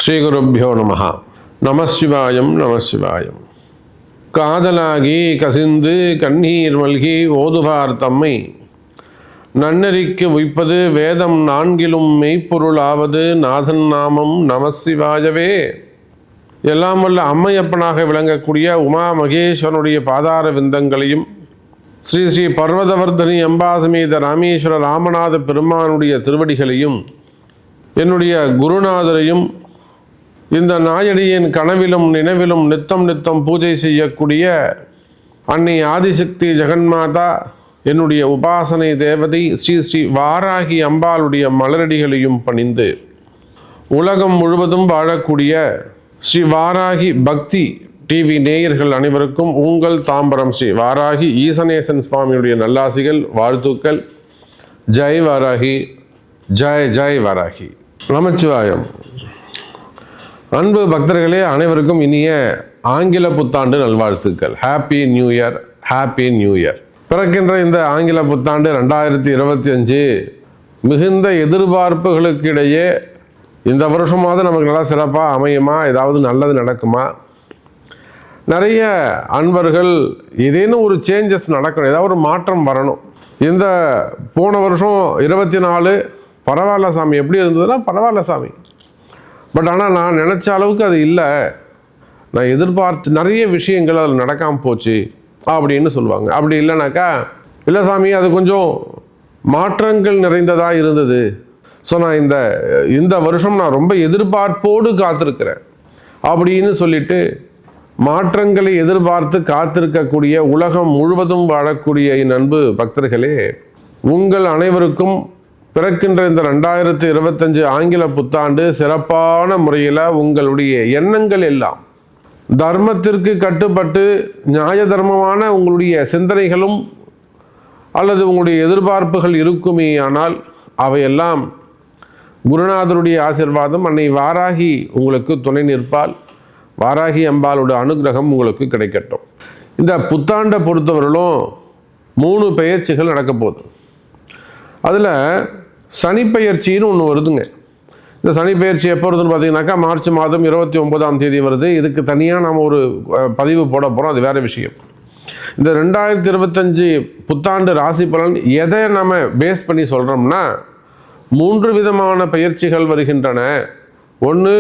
ஸ்ரீகுருப்போ நமஹ. நமசிவாயம் நமசிவாயம். காதலாகி கசிந்து கண்ணீர் மல்கி ஓதுவார் தம்மை நன்னறிக்கு உய்ப்பது வேதம் நான்கிலும் மெய்ப்பொருளாவது நாதன் நாமம் நமசிவாயவே. எல்லாம் வல்ல அம்மையப்பனாக விளங்கக்கூடிய உமா மகேஸ்வரனுடைய பாதார விந்தங்களையும் ஸ்ரீ ஸ்ரீ பர்வதவர்தனி அம்பாசமேத ராமேஸ்வர ராமநாத பெருமானுடைய திருவடிகளையும் என்னுடைய குருநாதரையும் இந்த நாயடியின் கனவிலும் நினைவிலும் நித்தம் நித்தம் பூஜை செய்யக்கூடிய அன்னை ஆதிசக்தி ஜெகன்மாதா என்னுடைய உபாசனை தேவதை ஸ்ரீ ஸ்ரீ வாராகி அம்பாளுடைய மலரடிகளையும் பணிந்து உலகம் முழுவதும் வாழக்கூடிய ஸ்ரீ வாராகி பக்தி டிவி நேயர்கள் அனைவருக்கும் உங்கள் தாம்பரம் ஸ்ரீ வாராகி ஈசனேசன் சுவாமியுடைய நல்லாசிகள், வாழ்த்துக்கள். ஜெய் வாராகி, ஜெய் ஜெய் வாராகி. நமச்சிவாயம். அன்பு பக்தர்களே, அனைவருக்கும் இனிய ஆங்கில புத்தாண்டு நல்வாழ்த்துக்கள். Happy new year, happy new year. பிறக்கின்ற இந்த ஆங்கில புத்தாண்டு 2025 மிகுந்த எதிர்பார்ப்புகளுக்கு இடையே இந்த வருஷமாவது நமக்கு நல்லா சிறப்பாக அமையுமா, ஏதாவது நல்லது நடக்குமா? நிறைய அன்பர்கள் ஏதேனும் ஒரு சேஞ்சஸ் நடக்கணும், ஏதாவது ஒரு மாற்றம் வரணும். இந்த போன வருஷம் 24 பரவாயில்ல சாமி, எப்படி இருந்ததுன்னா பரவாயில்ல சாமி, பட் ஆனால் நான் நினச்ச அளவுக்கு அது இல்லை, நான் எதிர்பார்த்து நிறைய விஷயங்கள் அதில் நடக்காமல் போச்சு அப்படின்னு சொல்லுவாங்க. அப்படி இல்லைனாக்கா, இல்லை சாமி அது கொஞ்சம் மாற்றங்கள் நிறைந்ததாக இருந்தது, ஸோ நான் இந்த வருஷம் நான் ரொம்ப எதிர்பார்ப்போடு காத்திருக்கிறேன் அப்படின்னு சொல்லிட்டு மாற்றங்களை எதிர்பார்த்து காத்திருக்கக்கூடிய உலகம் முழுவதும் வாழக்கூடிய என் அன்பு பக்தர்களே, உங்கள் அனைவருக்கும் பிறக்கின்ற இந்த 2025 ஆங்கில புத்தாண்டு சிறப்பான முறையில் உங்களுடைய எண்ணங்கள் எல்லாம் தர்மத்திற்கு கட்டுப்பட்டு நியாய தர்மமான உங்களுடைய சிந்தனைகளும் அல்லது உங்களுடைய எதிர்பார்ப்புகள் இருக்குமே, ஆனால் அவையெல்லாம் குருநாதருடைய ஆசீர்வாதம், அன்னை வாராகி உங்களுக்கு துணை நிற்பால். வாராகி அம்பாளோட அனுகிரகம் உங்களுக்கு கிடைக்கட்டும். இந்த புத்தாண்டை பொறுத்தவரையிலும் 3 பெயர்ச்சிகள் நடக்க போகுது. அதில் சனிப்பெயர்ச்சின்னு ஒன்று வருதுங்க. இந்த சனிப்பெயர்ச்சி எப்போ வருதுன்னு பார்த்தீங்கன்னாக்கா மார்ச் மாதம் 29ஆம் தேதி வருது. இதுக்கு தனியாக நம்ம ஒரு பதிவு போட போகிறோம், அது வேறு விஷயம். இந்த 2025 புத்தாண்டு ராசி பலன் எதை நம்ம பேஸ் பண்ணி சொல்கிறோம்னா, 3 விதமான பெயர்ச்சிகள் வருகின்றன. ஒன்று,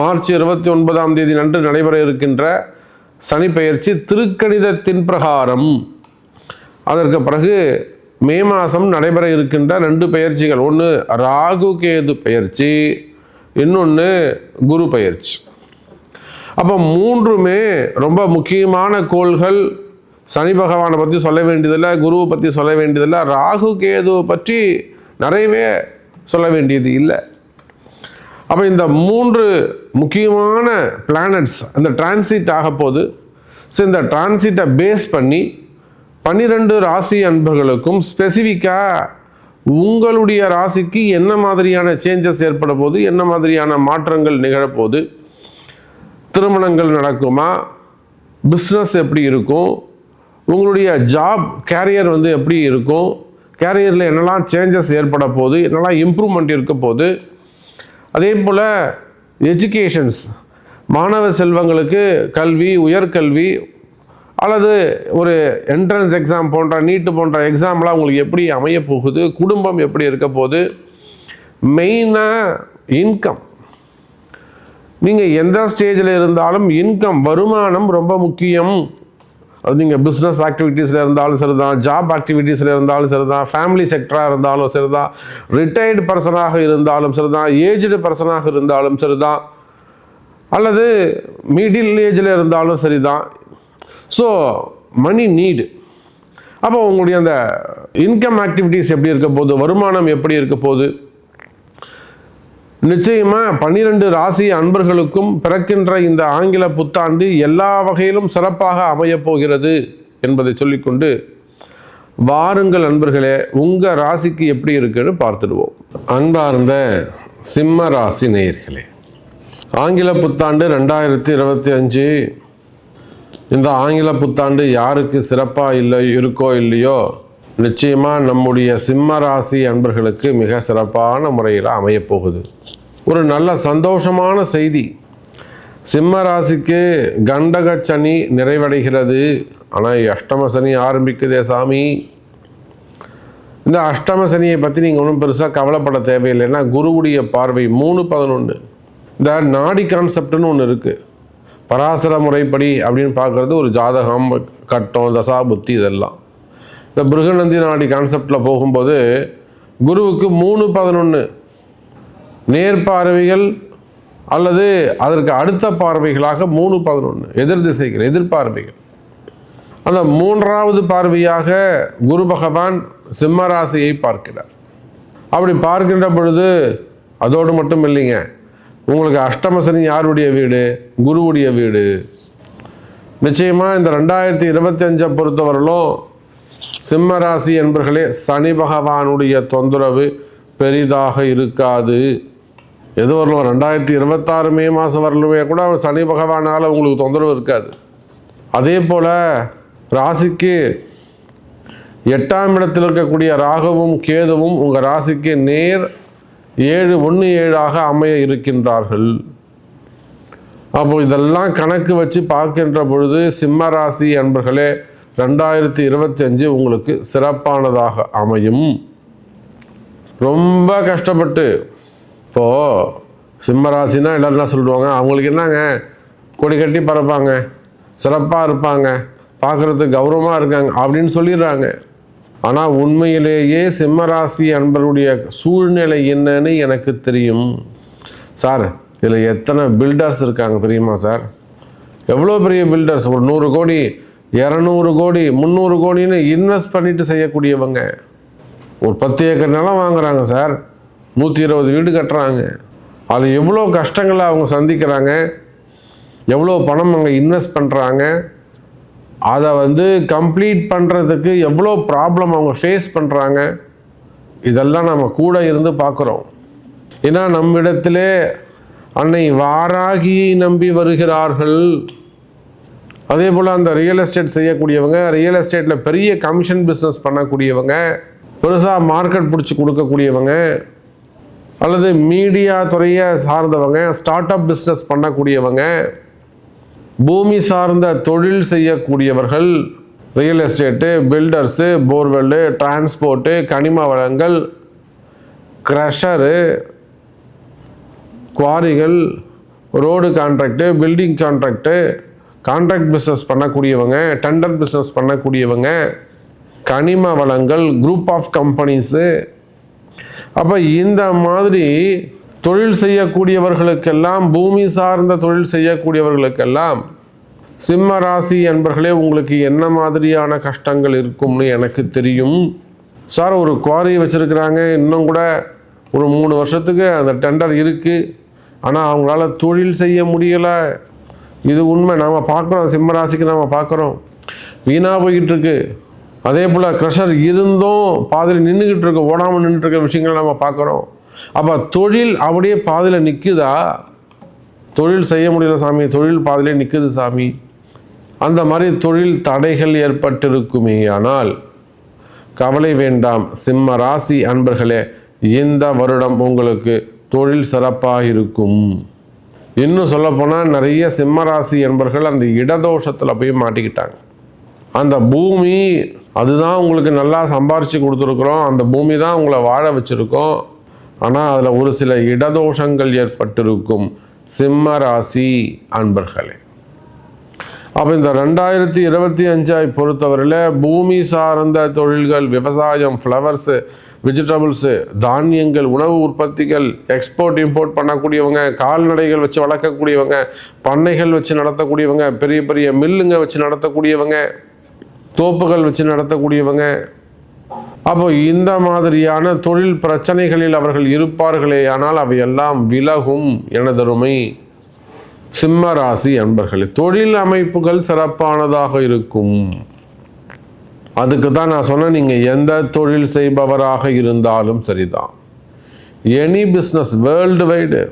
மார்ச் 29ஆம் தேதி அன்று நடைபெற இருக்கின்ற சனிப்பெயர்ச்சி திருக்கணிதத்தின் பிரகாரம். அதற்கு பிறகு மே மாதம் நடைபெற இருக்கின்ற 2 பெயர்ச்சிகள், ஒன்று ராகு கேது பெயர்ச்சி, இன்னொன்று குரு பெயர்ச்சி. அப்போ 3மே ரொம்ப முக்கியமான கோள்கள். சனி பகவானை பற்றி சொல்ல வேண்டியதில்லை, குருவை பற்றி சொல்ல வேண்டியதில்லை, ராகு கேதுவை பற்றி நிறையவே சொல்ல வேண்டியது இல்லை. அப்போ இந்த 3 முக்கியமான பிளானட்ஸ் அந்த டிரான்சிட் ஆக போது. ஸோ இந்த டிரான்சிட்டை பேஸ் பண்ணி 12 ராசி அன்பர்களுக்கும் ஸ்பெசிஃபிக்காக உங்களுடைய ராசிக்கு என்ன மாதிரியான சேஞ்சஸ் ஏற்பட போது, என்ன மாதிரியான மாற்றங்கள் நிகழப்போகுது, திருமணங்கள் நடக்குமா, பிஸ்னஸ் எப்படி இருக்கும், உங்களுடைய ஜாப் கேரியர் எப்படி இருக்கும், கேரியரில் என்னெல்லாம் சேஞ்சஸ் ஏற்பட போகுது, என்னெல்லாம் இம்ப்ரூவ்மெண்ட் இருக்க போகுது. அதே போல் எஜுகேஷன்ஸ், மாணவ செல்வங்களுக்கு கல்வி, உயர்கல்வி அல்லது ஒரு என்ட்ரன்ஸ் எக்ஸாம் போன்ற நீட்டு போன்ற எக்ஸாம்லாம் உங்களுக்கு எப்படி அமைய போகுது, குடும்பம் எப்படி இருக்க போகுது, மெயினாக இன்கம். நீங்கள் எந்த ஸ்டேஜில் இருந்தாலும் இன்கம், வருமானம் ரொம்ப முக்கியம். அது நீங்கள் பிஸ்னஸ் ஆக்டிவிட்டீஸில் இருந்தாலும் சரி தான், ஜாப் ஆக்டிவிட்டீஸில் இருந்தாலும் சரி தான், ஃபேமிலி செக்டராக இருந்தாலும் சரி தான், ரிட்டையர்டு பர்சனாக இருந்தாலும் சரி தான், ஏஜ்டு பர்சனாக இருந்தாலும் சரி தான், அல்லது மிடில் ஏஜில் இருந்தாலும் சரி தான். ஸோ மணி நீடு. அப்போ உங்களுடைய அந்த இன்கம் ஆக்டிவிட்டீஸ் எப்படி இருக்க போகுது, வருமானம் எப்படி இருக்க போகுது. நிச்சயமாக 12 ராசி அன்பர்களுக்கும் பிறக்கின்ற இந்த ஆங்கில புத்தாண்டு எல்லா வகையிலும் சிறப்பாக அமையப் போகிறது என்பதை சொல்லிக்கொண்டு வாருங்கள் அன்பர்களே, உங்கள் ராசிக்கு எப்படி இருக்குன்னு பார்த்துடுவோம். அன்பார்ந்த சிம்ம ராசி நேயர்களே, ஆங்கில புத்தாண்டு 2025 இந்த ஆங்கில புத்தாண்டு யாருக்கு சிறப்பாக இருக்கோ இல்லையோ, நிச்சயமாக நம்முடைய சிம்ம ராசி அன்பர்களுக்கு மிக சிறப்பான முறையில் அமையப்போகுது. ஒரு நல்ல சந்தோஷமான செய்தி. சிம்ம ராசிக்கு கண்டக சனி நிறைவடைகிறது. ஆனால் அஷ்டம சனி ஆரம்பிக்குதே சாமி. இந்த அஷ்டம சனியை பற்றி நீங்கள் ஒன்றும் பெருசாக கவலைப்பட தேவையில்லை. ஏன்னா குருவுடைய பார்வை 3-11. இந்த நாடி கான்செப்ட்னு ஒன்று இருக்குது. பராசர முறைப்படி அப்படின்னு பார்க்குறது ஒரு ஜாதகம், கட்டம், தசா, புத்தி இதெல்லாம். இந்த பிருகநந்தி நாடி கான்செப்டில் போகும்போது குருவுக்கு 3-11 நேர்பார்வைகள் அல்லது அதற்கு அடுத்த பார்வைகளாக 3-11 எதிர் திசைகள், எதிர்பார்வைகள். அந்த 3வது பார்வையாக குரு பகவான் சிம்ம ராசியை பார்க்கிறார். அப்படி பார்க்கின்ற பொழுது அதோடு மட்டும் இல்லைங்க, உங்களுக்கு அஷ்டம சனி யாருடைய வீடு? குருவுடைய வீடு. நிச்சயமாக இந்த 2025 பொறுத்தவரையிலும் சிம்ம ராசி என்பர்களே சனி பகவானுடைய தொந்தரவு பெரிதாக இருக்காது. எது வரலும் 2026 மே மாதம் வரலுமே கூட சனி பகவானால் உங்களுக்கு தொந்தரவு இருக்காது. அதே போல் ராசிக்கு 8ஆம் இடத்தில் இருக்கக்கூடிய ராகுவும் கேதுவும் உங்கள் ராசிக்கு நேர் 7-1-7 அமைய இருக்கின்றார்கள். அப்போ இதெல்லாம் கணக்கு வச்சு பார்க்கின்ற பொழுது சிம்ம ராசி அன்பர்களே 2025 உங்களுக்கு சிறப்பானதாக அமையும். ரொம்ப கஷ்டப்பட்டு இப்போது சிம்ம ராசினா எல்லோரும் என்ன சொல்லுவாங்க, அவங்களுக்கு என்னங்க கொடி கட்டி பறப்பாங்க, சிறப்பாக இருப்பாங்க, பார்க்குறதுக்கு கௌரவமாக இருக்காங்க அப்படின்னு சொல்லிடுறாங்க. ஆனால் உண்மையிலேயே சிம்ம ராசி அன்பருடைய சூழ்நிலை என்னன்னு எனக்கு தெரியும் சார். இதில் எத்தனை பில்டர்ஸ் இருக்காங்க தெரியுமா சார்? எவ்வளோ பெரிய பில்டர்ஸ், ஒரு 100 கோடி 200 கோடி 300 கோடின்னு இன்வெஸ்ட் பண்ணிட்டு செய்யக்கூடியவங்க. ஒரு 10 ஏக்கர் நிலம் வாங்குறாங்க சார், 120 வீடு கட்டுறாங்க. அது எவ்வளோ கஷ்டங்களை அவங்க சந்திக்கிறாங்க, எவ்வளோ பணம் அங்கே இன்வெஸ்ட் பண்ணுறாங்க, அதை கம்ப்ளீட் பண்ணுறதுக்கு எவ்வளோ ப்ராப்ளம் அவங்க ஃபேஸ் பண்ணுறாங்க. இதெல்லாம் நம்ம கூட இருந்து பார்க்குறோம். ஏன்னா நம்மிடத்திலே அன்னை வாராகியை நம்பி வருகிறார்கள். அதே போல் அந்த ரியல் எஸ்டேட் செய்யக்கூடியவங்க, ரியல் எஸ்டேட்டில் பெரிய கமிஷன் பிஸ்னஸ் பண்ணக்கூடியவங்க, பெருசாக மார்க்கெட் பிடிச்சி கொடுக்கக்கூடியவங்க, அல்லது மீடியா துறையை சார்ந்தவங்க, ஸ்டார்ட் அப் பிஸ்னஸ் பண்ணக்கூடியவங்க, பூமி சார்ந்த தொழில் செய்யக்கூடியவர்கள், real estate, builders, borewell, transport, கனிம வளங்கள், க்ரஷரு, குவாரிகள், road contract, building contract, contract business பண்ணக்கூடியவங்க, டெண்டர் பிஸ்னஸ் பண்ணக்கூடியவங்க, கனிம வளங்கள், குரூப் ஆஃப் கம்பெனிஸு. அப்போ இந்த மாதிரி தொழில் செய்யக்கூடியவர்களுக்கெல்லாம், பூமி சார்ந்த தொழில் செய்யக்கூடியவர்களுக்கெல்லாம் சிம்ம ராசி என்பர்களே உங்களுக்கு என்ன மாதிரியான கஷ்டங்கள் இருக்கும்னு எனக்கு தெரியும் சார். ஒரு குவாரி வச்சுருக்கிறாங்க, இன்னும் கூட ஒரு 3 வருஷத்துக்கு அந்த டெண்டர் இருக்குது, ஆனால் அவங்களால தொழில் செய்ய முடியலை. இது உண்மை, நாம் பார்க்குறோம். சிம்ம ராசிக்கு நாம் பார்க்குறோம், வீணாக போய்கிட்டு இருக்கு. அதே போல் க்ரஷர் இருந்தும் பாதியில் நின்றுக்கிட்டு இருக்க, ஓடாமல் நின்றுட்டு இருக்க விஷயங்களை நம்ம பார்க்குறோம். அப்போ தொழில் அப்படியே பாதியில் நிற்குதா? தொழில் செய்ய முடியல சாமி, தொழில் பாதியிலே நிற்குது சாமி. அந்த மாதிரி தொழில் தடைகள் ஏற்பட்டிருக்குமே. ஆனால் கவலை வேண்டாம் சிம்ம ராசி அன்பர்களே, இந்த வருடம் உங்களுக்கு தொழில் சிறப்பாக இருக்கும். இன்னும் சொல்லப்போனால் நிறைய சிம்ம ராசி என்பர்கள் அந்த இடதோஷத்தில் போய் மாட்டிக்கிட்டாங்க. அந்த பூமி அதுதான் உங்களுக்கு நல்லா சம்பாரித்து கொடுத்துருக்குறோம், அந்த பூமி தான் உங்களை வாழ வச்சுருக்கோம், ஆனால் அதில் ஒரு சில இடதோஷங்கள் ஏற்பட்டிருக்கும் சிம்ம ராசி அன்பர்களே. அப்போ இந்த 2025 பொறுத்தவரையில் பூமி சார்ந்த தொழில்கள், விவசாயம், ஃப்ளவர்ஸு, வெஜிடபிள்ஸு, தானியங்கள், உணவு உற்பத்திகள், எக்ஸ்போர்ட் இம்போர்ட் பண்ணக்கூடியவங்க, கால்நடைகள் வச்சு வளர்க்கக்கூடியவங்க, பண்ணைகள் வச்சு நடத்தக்கூடியவங்க, பெரிய பெரிய மில்லுங்க வச்சு நடத்தக்கூடியவங்க, தோப்புகள் வச்சு நடத்தக்கூடியவங்க. அப்போ இந்த மாதிரியான தொழில் பிரச்சனைகளில் அவர்கள் இருப்பார்களே, ஆனால் அவையெல்லாம் விலகும் எனதருமை சிம்ம ராசி அன்பர்களே. தொழில் அமைப்புகள் சிறப்பானதாக இருக்கும். அதுக்கு தான் நான் சொன்னேன், நீங்கள் எந்த தொழில் செய்பவராக இருந்தாலும் சரிதான், எனி பிஸ்னஸ் வேர்ல்டு வைடு,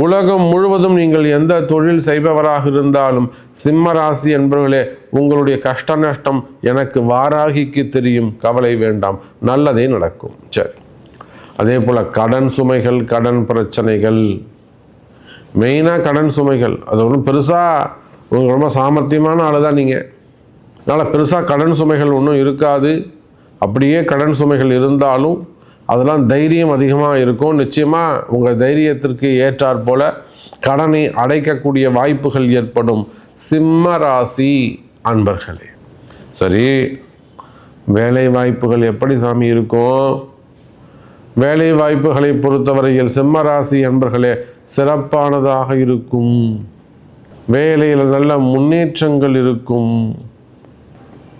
உலகம் முழுவதும் நீங்கள் எந்த தொழில் செய்பவராக இருந்தாலும் சிம்ம ராசி என்பவர்களே, உங்களுடைய கஷ்ட நஷ்டம் எனக்கு வாராகிக்கு தெரியும், கவலை வேண்டாம், நல்லதே நடக்கும். சரி, அதே போல் கடன் சுமைகள், கடன் பிரச்சனைகள், மெயினாக கடன் சுமைகள். அது ஒன்றும் பெருசாக உங்களுக்கு ரொம்ப சாமர்த்தியமான ஆள் தான் நீங்கள். அதனால் பெருசாக கடன் சுமைகள் ஒன்றும் இருக்காது. அப்படியே கடன் சுமைகள் இருந்தாலும் அதெல்லாம் தைரியம் அதிகமாக இருக்கும். நிச்சயமாக உங்கள் தைரியத்திற்கு ஏற்றாற் போல கடனை அடைக்கக்கூடிய வாய்ப்புகள் ஏற்படும். சிம்ம ராசி அன்பர்களே. சரி, வேலை வாய்ப்புகள் எப்படி சாமி இருக்கும்? வேலை வாய்ப்புகளை பொறுத்தவரையில் சிம்ம ராசி அன்பர்களே சிறப்பானதாக இருக்கும். வேலையில் நல்ல முன்னேற்றங்கள் இருக்கும்.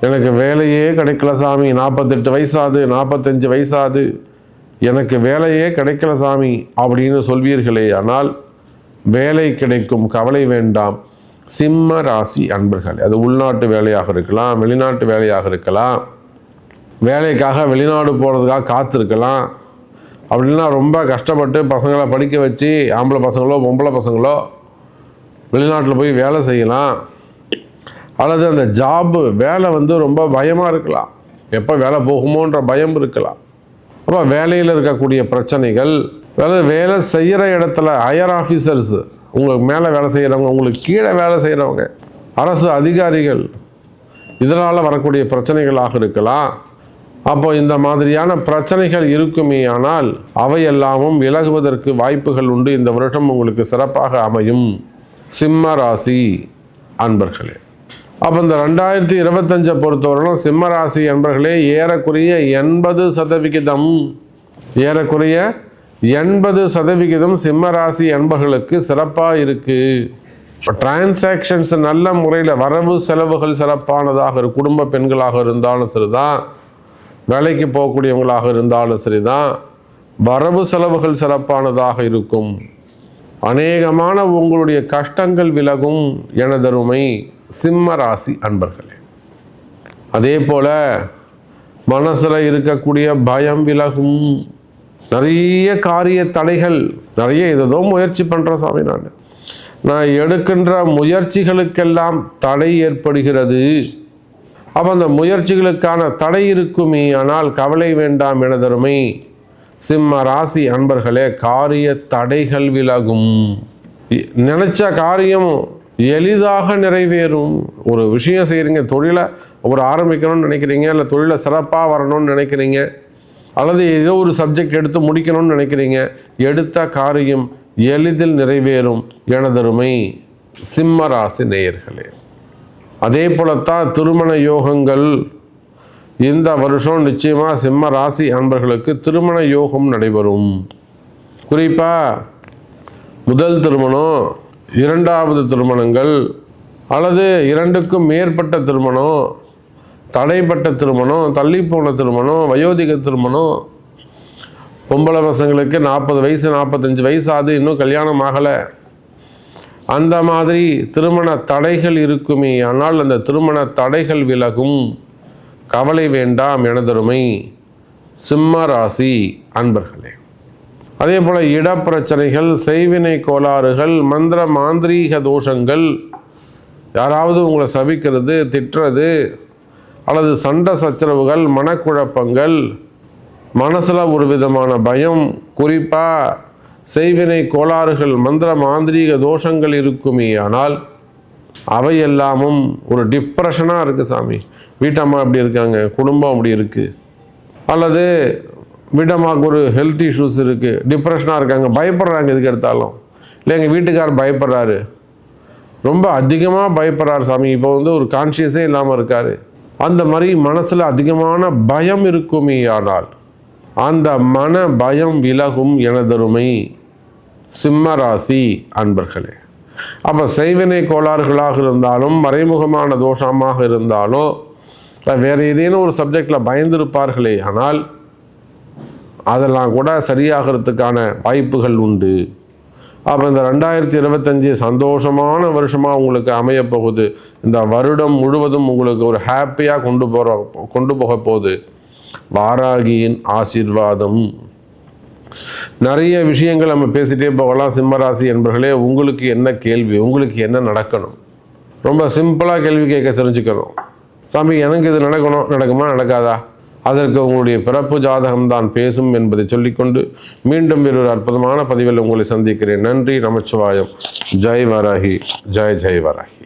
எனக்கு வேலையே கிடைக்கல சாமி, 48 வயசாது, 45 வயசாது, எனக்கு வேலையே கிடைக்கல சாமி அப்படின்னு சொல்வீர்களே, ஆனால் வேலை கிடைக்கும், கவலை வேண்டாம். சிம்ம ராசி அன்பர்கள், அது உள்நாட்டு வேலையாக இருக்கலாம், வெளிநாட்டு வேலையாக இருக்கலாம், வேலைக்காக வெளிநாடு போகிறதுக்காக காத்திருக்கலாம். அப்படின்னா ரொம்ப கஷ்டப்பட்டு பசங்களை படிக்க வச்சு, ஆம்பளை பசங்களோ பொம்பளை பசங்களோ வெளிநாட்டில் போய் வேலை செய்யலாம். அல்லது அந்த ஜாபு வேலை ரொம்ப பயமாக இருக்கலாம், எப்போ வேலை போகுமோன்ற பயம் இருக்கலாம். அப்போ வேலையில் இருக்கக்கூடிய பிரச்சனைகள், அதாவது வேலை செய்கிற இடத்துல ஹையர் ஆஃபீஸர்ஸ், உங்களுக்கு மேலே வேலை செய்கிறவங்க, உங்களுக்கு கீழே வேலை செய்கிறவங்க, அரசு அதிகாரிகள், இதனால் வரக்கூடிய பிரச்சனைகளாக இருக்கலாம். அப்போ இந்த மாதிரியான பிரச்சனைகள் இருக்குமே, ஆனால் அவையெல்லாமும் விலகுவதற்கு வாய்ப்புகள் உண்டு. இந்த வருஷம் உங்களுக்கு சிறப்பாக அமையும் சிம்ம ராசி அன்பர்களே. அப்போ இந்த 2025 பொறுத்தவரையிலும் சிம்ம ராசி அன்பர்களே ஏறக்குறைய 80% சிம்ம ராசி அன்பர்களுக்கு சிறப்பாக இருக்குது. இப்போ டிரான்சாக்ஷன்ஸ் நல்ல முறையில், வரவு செலவுகள் சிறப்பானதாக இருக்கும். குடும்ப பெண்களாக இருந்தாலும் சரிதான், வேலைக்கு போகக்கூடியவங்களாக இருந்தாலும் சரிதான், வரவு செலவுகள் சிறப்பானதாக இருக்கும். அநேகமான உங்களுடைய கஷ்டங்கள் விலகும் எனதருமை சிம்ம ராசி அன்பர்களே. அதே போல் மனசில் இருக்கக்கூடிய பயம் விலகும். நிறைய காரிய தடைகள், நிறைய ஏதோ முயற்சி பண்ணுறேன் சாமி, நான் எடுக்கின்ற முயற்சிகளுக்கெல்லாம் தடை ஏற்படுகிறது. அப்போ அந்த முயற்சிகளுக்கான தடை இருக்குமே, ஆனால் கவலை வேண்டாம் எனதருமை சிம்ம ராசி அன்பர்களே, காரிய தடைகள் விலகும். நினைச்ச காரியம் எளிதாக நிறைவேறும். ஒரு விஷயம் செய்கிறீங்க, தொழிலை ஆரம்பிக்கணும்னு நினைக்கிறீங்க, இல்லை தொழிலை சிறப்பாக வரணும்னு நினைக்கிறீங்க, அல்லது ஏதோ ஒரு சப்ஜெக்ட் எடுத்து முடிக்கணும்னு நினைக்கிறீங்க, எடுத்த காரியம் எளிதில் நிறைவேறும் எனதருமை சிம்ம ராசி நேயர்களே. அதே போலத்தான் திருமண யோகங்கள் இந்த வருஷம் நிச்சயமாக சிம்ம ராசி அன்பர்களுக்கு திருமண யோகம் நடைபெறும். குறிப்பாக முதல் திருமணம், இரண்டாவது திருமணங்கள், அல்லது 2க்கும் மேற்பட்ட திருமணம், தடைப்பட்ட திருமணம், தள்ளிப்போன திருமணம், வயோதிக திருமணம், பொம்பளை பசங்களுக்கு 40 வயசு 45 வயசாது, இன்னும் கல்யாணம் ஆகலை, அந்த மாதிரி திருமண தடைகள் இருக்குமே, ஆனால் அந்த திருமண தடைகள் விலகும். கவலை வேண்டாம் எனதருமை சிம்ம ராசி அன்பர்களே. அதே போல் இடப்பிரச்சனைகள், செய்வினை கோளாறுகள், மந்திர மாந்திரீக தோஷங்கள், யாராவது உங்களை சபிக்கிறது, திட்டுறது, அல்லது சண்டை சச்சரவுகள், மனக்குழப்பங்கள், மனசில் ஒரு விதமான பயம், குறிப்பாக செய்வினை கோளாறுகள், மந்திர மாந்திரீக தோஷங்கள் இருக்குமே, ஆனால் அவையெல்லாமும் ஒரு டிப்ரெஷனாக இருக்குது சாமி, வீட்டம்மா அப்படி இருக்காங்க, குடும்பம் அப்படி இருக்குது, அல்லது வீட்டம்மாவுக்கு ஒரு ஹெல்த் இஷ்யூஸ் இருக்குது, டிப்ரெஷனாக இருக்காங்க, பயப்படுறாங்க எதுக்கு எடுத்தாலும், இல்லை எங்கள் வீட்டுக்காரர் பயப்படுறாரு, ரொம்ப அதிகமாக பயப்படுறாரு சாமி, இப்போ ஒரு கான்ஷியஸே இல்லாமல் இருக்கார், அந்த மாதிரி மனசில் அதிகமான பயம் இருக்குமே, ஆனால் அந்த மன பயம் விலகும் எனதருமை சிம்ம ராசி அன்பர்களே. அப்போ செய்வினை கோளாறுகளாக இருந்தாலும், மறைமுகமான தோஷமாக இருந்தாலும், வேறு ஏதேனும் ஒரு சப்ஜெக்டில் பயந்திருப்பார்களே, ஆனால் அதெல்லாம் கூட சரியாகிறதுக்கான வாய்ப்புகள் உண்டு. அப்போ இந்த 2025 சந்தோஷமான வருஷமாக உங்களுக்கு அமையப்போகுது. இந்த வருடம் முழுவதும் உங்களுக்கு ஒரு ஹாப்பியாக கொண்டு போக போகுது. வாராகியின் ஆசீர்வாதம். நிறைய விஷயங்கள் நம்ம பேசிகிட்டே போகலாம். சிம்மராசி என்பர்களே, உங்களுக்கு என்ன கேள்வி, உங்களுக்கு என்ன நடக்கணும், ரொம்ப சிம்பிளாக கேள்வி கேட்க தெரிஞ்சுக்கணும். சாமி எனக்கு இது நடக்கணும், நடக்குமா நடக்காதா அதற்கு உங்களுடைய பிறப்பு ஜாதகம்தான் பேசும் என்பதை சொல்லிக்கொண்டு மீண்டும் வேறொரு அற்புதமான பதிவில் உங்களை சந்திக்கிறேன். நன்றி. நமச்சிவாயம். ஜெய் வராகி. ஜெய் ஜெய் வராகி.